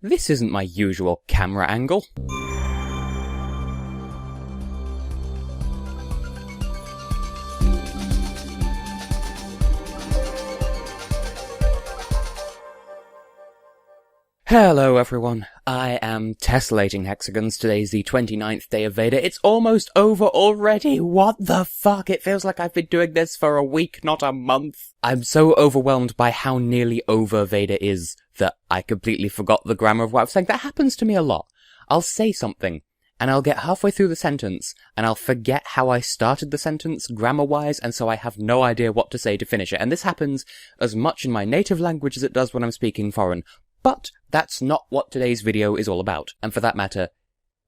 this isn't my usual camera angle. Hello everyone, I am Tessellating Hexagons. Today's the 29th day of VEDA. It's almost over already. What the fuck? It feels like I've been doing this for a week, not a month. I'm so overwhelmed by how nearly over VEDA is that I completely forgot the grammar of what I was saying. That happens to me a lot. I'll say something, and I'll get halfway through the sentence, and I'll forget how I started the sentence grammar-wise, and so I have no idea what to say to finish it. And this happens as much in my native language as it does when I'm speaking foreign. But that's not what today's video is all about. And for that matter,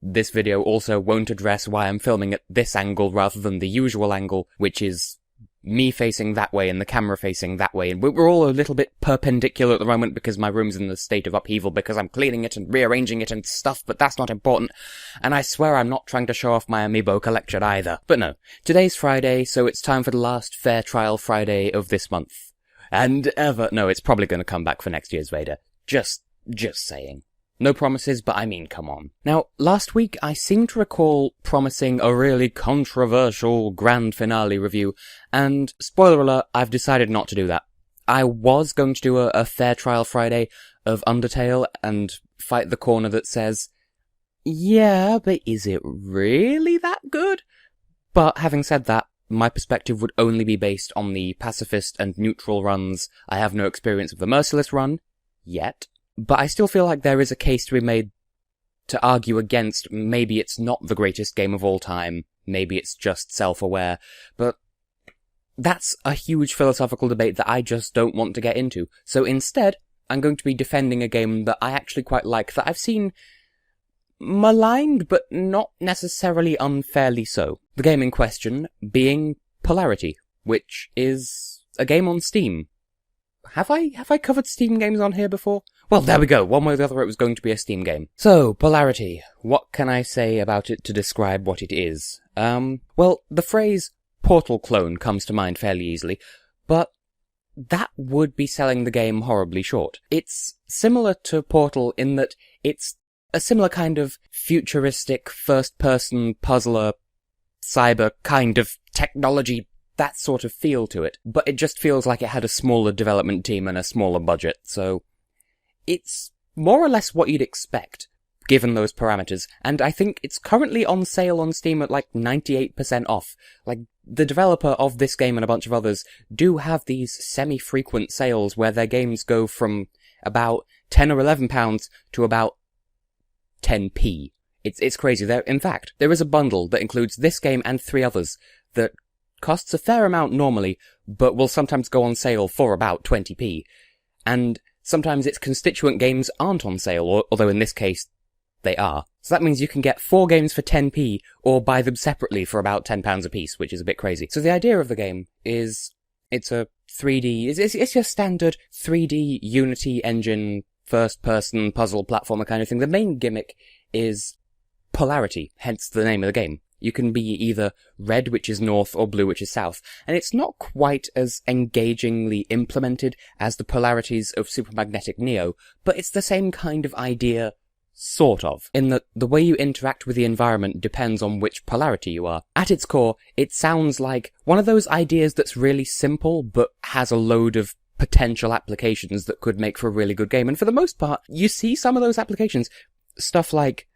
this video also won't address why I'm filming at this angle rather than the usual angle, which is me facing that way and the camera facing that way. And we're all a little bit perpendicular at the moment because my room's in a state of upheaval because I'm cleaning it and rearranging it and stuff, but that's not important. And I swear I'm not trying to show off my Amiibo collection either. But no, today's Friday, so it's time for the last fair trial Friday of this month. And ever. No, it's probably going to come back for next year's VEDA. Just saying. No promises, but I mean, come on. Now, last week I seem to recall promising a really controversial grand finale review, and spoiler alert, I've decided not to do that. I was going to do a fair trial Friday of Undertale and fight the corner that says, yeah, but is it really that good? But having said that, my perspective would only be based on the pacifist and neutral runs. I have no experience of the merciless run. Yet. But I still feel like there is a case to be made to argue against maybe it's not the greatest game of all time, maybe it's just self-aware, but that's a huge philosophical debate that I just don't want to get into. So instead, I'm going to be defending a game that I actually quite like, that I've seen maligned, but not necessarily unfairly so. The game in question being Polarity, which is a game on Steam. Have I covered Steam games on here before? Well, there we go. One way or the other, it was going to be a Steam game. So, Polarity. What can I say about it to describe what it is? Well, the phrase Portal clone comes to mind fairly easily, but that would be selling the game horribly short. It's similar to Portal in that it's a similar kind of futuristic first-person puzzler, cyber kind of technology, that sort of feel to it, but it just feels like it had a smaller development team and a smaller budget, so it's more or less what you'd expect, given those parameters, and I think it's currently on sale on Steam at like 98% off. Like, the developer of this game and a bunch of others do have these semi-frequent sales where their games go from about £10 or £11 to about 10p. It's crazy. In fact, there is a bundle that includes this game and 3 others that costs a fair amount normally, but will sometimes go on sale for about 20p. And sometimes its constituent games aren't on sale, although in this case, they are. So that means you can get 4 games for 10p, or buy them separately for about £10 a piece, which is a bit crazy. So the idea of the game is, it's a 3D, it's your standard 3D Unity engine, first-person puzzle platformer kind of thing. The main gimmick is Polarity, hence the name of the game. You can be either red, which is north, or blue, which is south. And it's not quite as engagingly implemented as the polarities of Supermagnetic Neo, but it's the same kind of idea, sort of, in that the way you interact with the environment depends on which polarity you are. At its core, it sounds like one of those ideas that's really simple, but has a load of potential applications that could make for a really good game. And for the most part, you see some of those applications. Stuff like,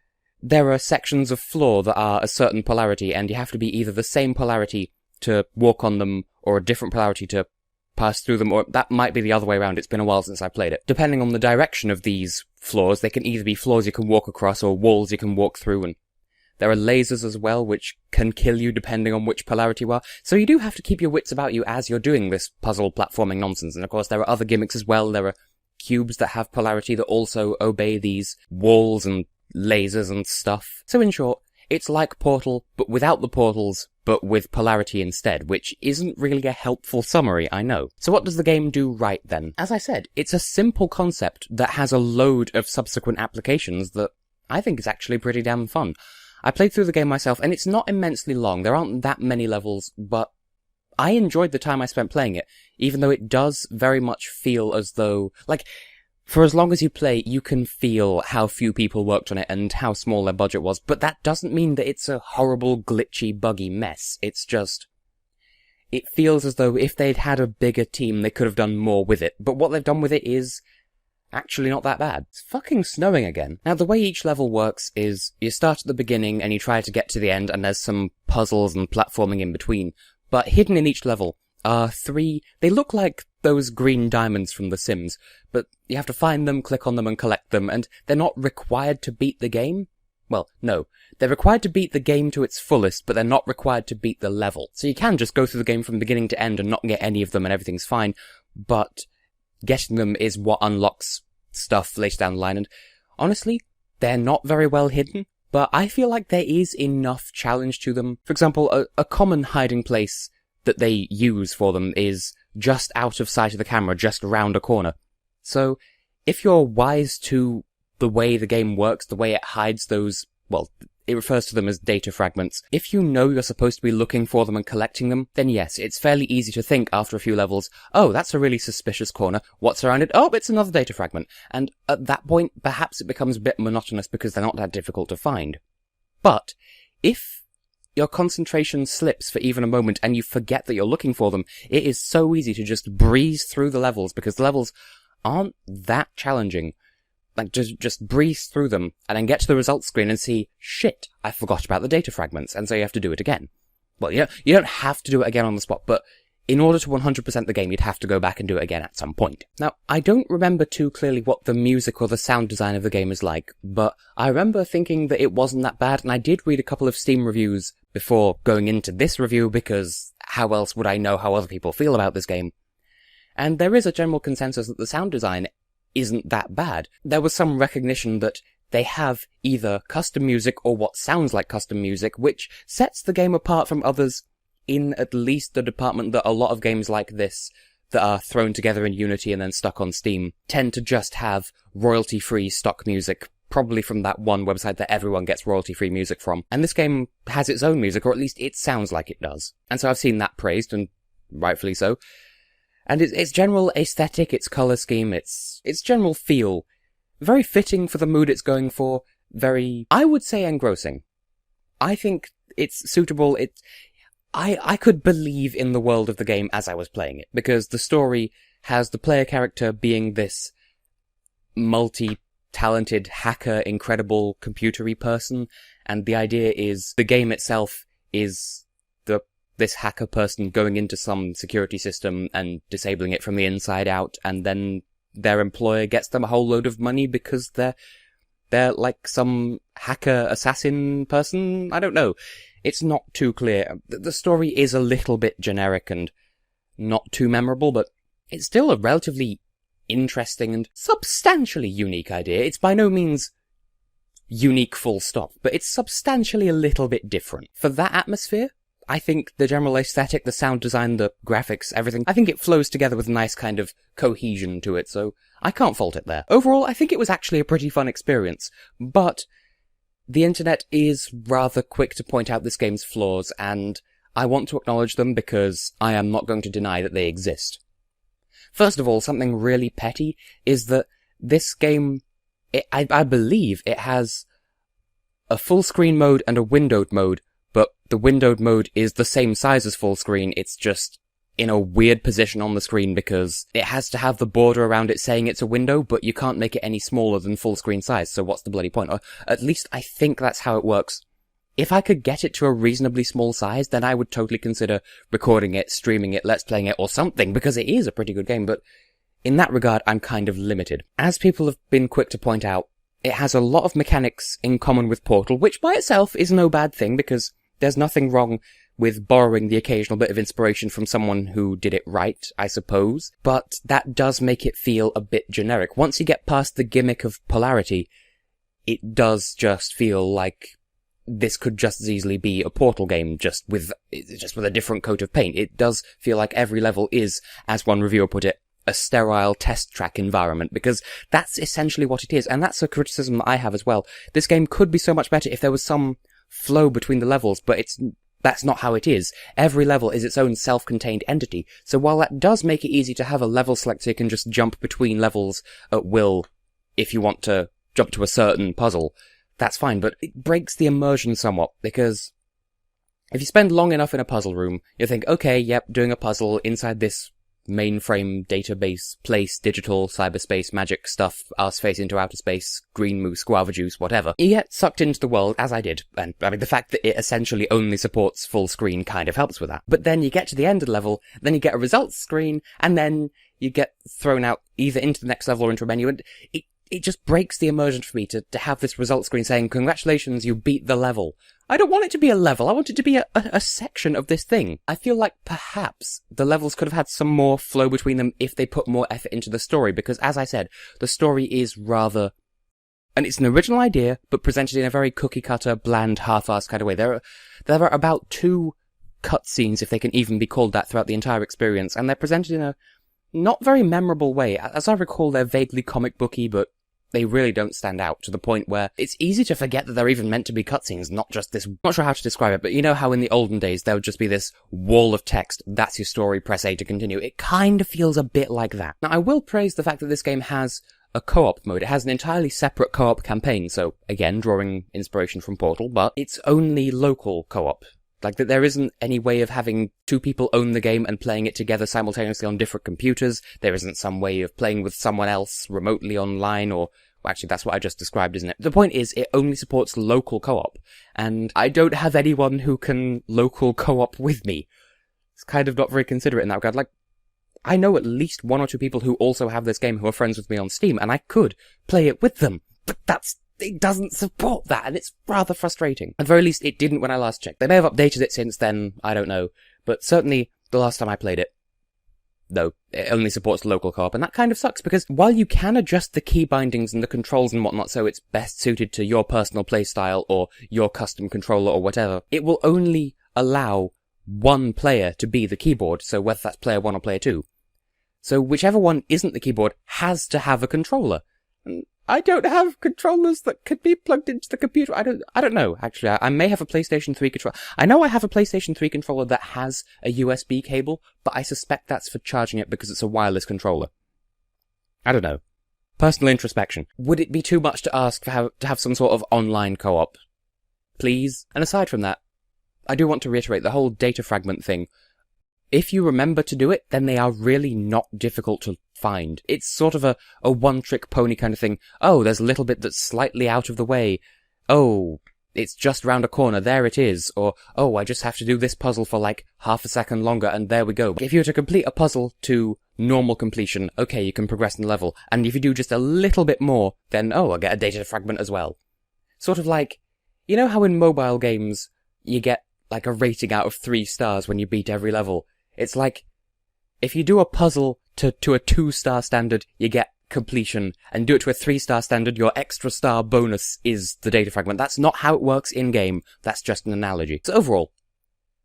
there are sections of floor that are a certain polarity, and you have to be either the same polarity to walk on them, or a different polarity to pass through them, or that might be the other way around. It's been a while since I played it. Depending on the direction of these floors, they can either be floors you can walk across, or walls you can walk through, and there are lasers as well, which can kill you depending on which polarity you are. So you do have to keep your wits about you as you're doing this puzzle platforming nonsense, and of course there are other gimmicks as well. There are cubes that have polarity that also obey these walls and lasers and stuff. So in short, it's like Portal, but without the portals, but with polarity instead, which isn't really a helpful summary, I know. So what does the game do right then? As I said, it's a simple concept that has a load of subsequent applications that I think is actually pretty damn fun. I played through the game myself, and it's not immensely long. There aren't that many levels, but I enjoyed the time I spent playing it, even though it does very much feel as though, like, For as long as you play, you can feel how few people worked on it and how small their budget was, but that doesn't mean that it's a horrible, glitchy, buggy mess. It's just... it feels as though if they'd had a bigger team, they could have done more with it, but what they've done with it is actually not that bad. It's fucking snowing again. Now, the way each level works is you start at the beginning and you try to get to the end, and there's some puzzles and platforming in between, but hidden in each level are 3... they look like those green diamonds from The Sims, but you have to find them, click on them, and collect them, and they're not required to beat the game. Well, no. They're required to beat the game to its fullest, but they're not required to beat the level. So you can just go through the game from beginning to end and not get any of them and everything's fine, but getting them is what unlocks stuff later down the line, and honestly, they're not very well hidden, but I feel like there is enough challenge to them. For example, a common hiding place that they use for them is just out of sight of the camera, just around a corner. So, if you're wise to the way the game works, the way it hides those, well, it refers to them as data fragments. If you know you're supposed to be looking for them and collecting them, then yes, it's fairly easy to think after a few levels, oh, that's a really suspicious corner, what's around it? Oh, it's another data fragment. And at that point, perhaps it becomes a bit monotonous because they're not that difficult to find. But, if your concentration slips for even a moment and you forget that you're looking for them, it is so easy to just breeze through the levels because the levels aren't that challenging. Like, just breeze through them and then get to the results screen and see, shit, I forgot about the data fragments, and so you have to do it again. Well, you don't have to do it again on the spot, but in order to 100% the game, you'd have to go back and do it again at some point. Now, I don't remember too clearly what the music or the sound design of the game is like, but I remember thinking that it wasn't that bad, and I did read a couple of Steam reviews before going into this review, because how else would I know how other people feel about this game? And there is a general consensus that the sound design isn't that bad. There was some recognition that they have either custom music or what sounds like custom music, which sets the game apart from others in at least the department that a lot of games like this that are thrown together in Unity and then stuck on Steam tend to just have royalty-free stock music, probably from that one website that everyone gets royalty-free music from. And this game has its own music, or at least it sounds like it does. And so I've seen that praised, and rightfully so. And its general aesthetic, its colour scheme, its general feel, very fitting for the mood it's going for, very, I would say, engrossing. I think it's suitable. I could believe in the world of the game as I was playing it, because the story has the player character being this multi-talented hacker, incredible computery person, and the idea is the game itself is this hacker person going into some security system and disabling it from the inside out, and then their employer gets them a whole load of money because they're like some hacker assassin person? I don't know. It's not too clear. The story is a little bit generic and not too memorable, but it's still a relatively interesting and substantially unique idea. It's by no means unique full stop, but it's substantially a little bit different. For that atmosphere, I think the general aesthetic, the sound design, the graphics, everything, I think it flows together with a nice kind of cohesion to it, so I can't fault it there. Overall, I think it was actually a pretty fun experience, but the internet is rather quick to point out this game's flaws, and I want to acknowledge them because I am not going to deny that they exist. First of all, something really petty is that this game, I believe it has a full screen mode and a windowed mode, but the windowed mode is the same size as full screen, it's just in a weird position on the screen because it has to have the border around it saying it's a window, but you can't make it any smaller than full screen size, so what's the bloody point? Or at least I think that's how it works. If I could get it to a reasonably small size, then I would totally consider recording it, streaming it, let's playing it, or something, because it is a pretty good game, but in that regard, I'm kind of limited. As people have been quick to point out, it has a lot of mechanics in common with Portal, which by itself is no bad thing, because there's nothing wrong with borrowing the occasional bit of inspiration from someone who did it right, I suppose, but that does make it feel a bit generic. Once you get past the gimmick of Polarity, it does just feel like this could just as easily be a Portal game, just with a different coat of paint. It does feel like every level is, as one reviewer put it, a sterile test track environment, because that's essentially what it is, and that's a criticism that I have as well. This game could be so much better if there was some flow between the levels, but That's not how it is. Every level is its own self-contained entity, so while that does make it easy to have a level select so you can just jump between levels at will if you want to jump to a certain puzzle, that's fine, but it breaks the immersion somewhat, because if you spend long enough in a puzzle room, you'll think, okay, yep, doing a puzzle inside this mainframe database place, digital cyberspace magic stuff, arse face into outer space, green moose, guava juice, whatever. You get sucked into the world, as I did, and I mean the fact that it essentially only supports full screen kind of helps with that. But then you get to the end of the level, then you get a results screen, and then you get thrown out either into the next level or into a menu, and it just breaks the immersion for me to have this results screen saying, congratulations, you beat the level. I don't want it to be a level, I want it to be a section of this thing. I feel like perhaps the levels could have had some more flow between them if they put more effort into the story, because as I said, the story is rather... And it's an original idea, but presented in a very cookie-cutter, bland, half-assed kind of way. There are about 2 cutscenes, if they can even be called that, throughout the entire experience, and they're presented in a not very memorable way. As I recall, they're vaguely comic booky, but they really don't stand out to the point where it's easy to forget that they're even meant to be cutscenes, not just this... Not sure how to describe it, but you know how in the olden days there would just be this wall of text, that's your story, press A to continue. It kind of feels a bit like that. Now, I will praise the fact that this game has a co-op mode. It has an entirely separate co-op campaign, so again, drawing inspiration from Portal, but it's only local co-op. Like, that there isn't any way of having 2 people own the game and playing it together simultaneously on different computers. There isn't some way of playing with someone else remotely online, or... Well, actually, that's what I just described, isn't it? The point is, it only supports local co-op, and I don't have anyone who can local co-op with me. It's kind of not very considerate in that regard. Like, I know at least 1 or 2 people who also have this game who are friends with me on Steam, and I could play it with them, but it doesn't support that, and it's rather frustrating. At the very least, it didn't when I last checked. They may have updated it since then, I don't know, but certainly the last time I played it, no, it only supports local co-op, and that kind of sucks, because while you can adjust the key bindings and the controls and whatnot so it's best suited to your personal playstyle or your custom controller or whatever, it will only allow one player to be the keyboard, so whether that's player 1 or player 2. So whichever one isn't the keyboard has to have a controller. And I don't have controllers that could be plugged into the computer. I don't know, actually. I may have a PlayStation 3 controller. I know I have a PlayStation 3 controller that has a USB cable, but I suspect that's for charging it because it's a wireless controller. I don't know. Personal introspection. Would it be too much to ask to have some sort of online co-op? Please? And aside from that, I do want to reiterate the whole data fragment thing. If you remember to do it, then they are really not difficult to find. It's sort of a one-trick pony kind of thing. Oh, there's a little bit that's slightly out of the way. Oh, it's just round a corner, there it is. Or, oh, I just have to do this puzzle for like half a second longer, and there we go. If you were to complete a puzzle to normal completion, okay, you can progress in the level. And if you do just a little bit more, then, oh, I'll get a data fragment as well. Sort of like, you know how in mobile games, you get like a rating out of 3 stars when you beat every level? It's like, if you do a puzzle to a 2-star standard, you get completion, and do it to a 3-star standard, your extra star bonus is the data fragment. That's not how it works in-game, that's just an analogy. So overall,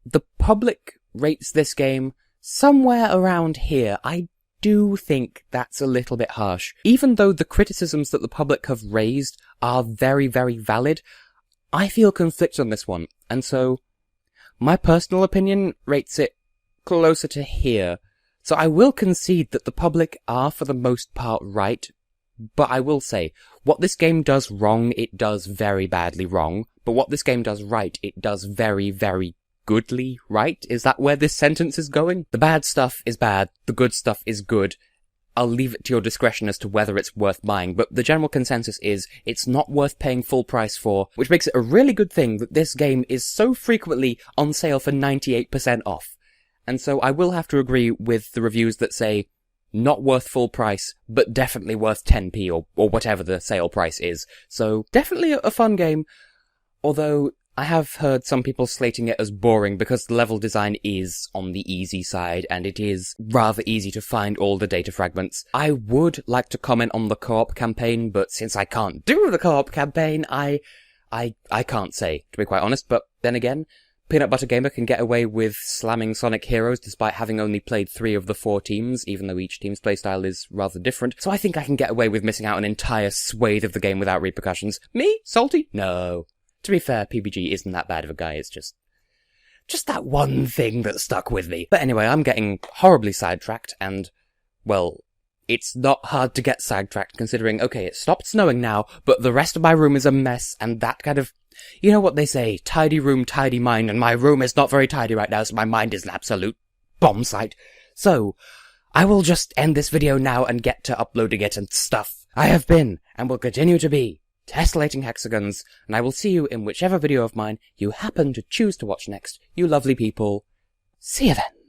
the public rates this game somewhere around here. I do think that's a little bit harsh. Even though the criticisms that the public have raised are very, very valid, I feel conflicted on this one, and so my personal opinion rates it closer to here. So I will concede that the public are for the most part right, but I will say, what this game does wrong, it does very badly wrong, but what this game does right, it does very, very goodly right. Is that where this sentence is going? The bad stuff is bad, the good stuff is good. I'll leave it to your discretion as to whether it's worth buying, but the general consensus is it's not worth paying full price for, which makes it a really good thing that this game is so frequently on sale for 98% off. And so I will have to agree with the reviews that say, not worth full price, but definitely worth 10p or whatever the sale price is. So definitely a fun game, although I have heard some people slating it as boring because the level design is on the easy side and it is rather easy to find all the data fragments. I would like to comment on the co-op campaign, but since I can't do the co-op campaign, I can't say, to be quite honest, but then again, Peanut Butter Gamer can get away with slamming Sonic Heroes despite having only played 3 of the 4 teams, even though each team's playstyle is rather different. So I think I can get away with missing out an entire swathe of the game without repercussions. Me? Salty? No. To be fair, PBG isn't that bad of a guy, it's just... just that one thing that stuck with me. But anyway, I'm getting horribly sidetracked, and, well, it's not hard to get sidetracked considering, okay, it stopped snowing now, but the rest of my room is a mess, and that kind of, you know what they say, tidy room, tidy mind, and my room is not very tidy right now, so my mind is an absolute bomb site. So, I will just end this video now and get to uploading it and stuff. I have been, and will continue to be, Tessellating Hexagons, and I will see you in whichever video of mine you happen to choose to watch next, you lovely people. See you then.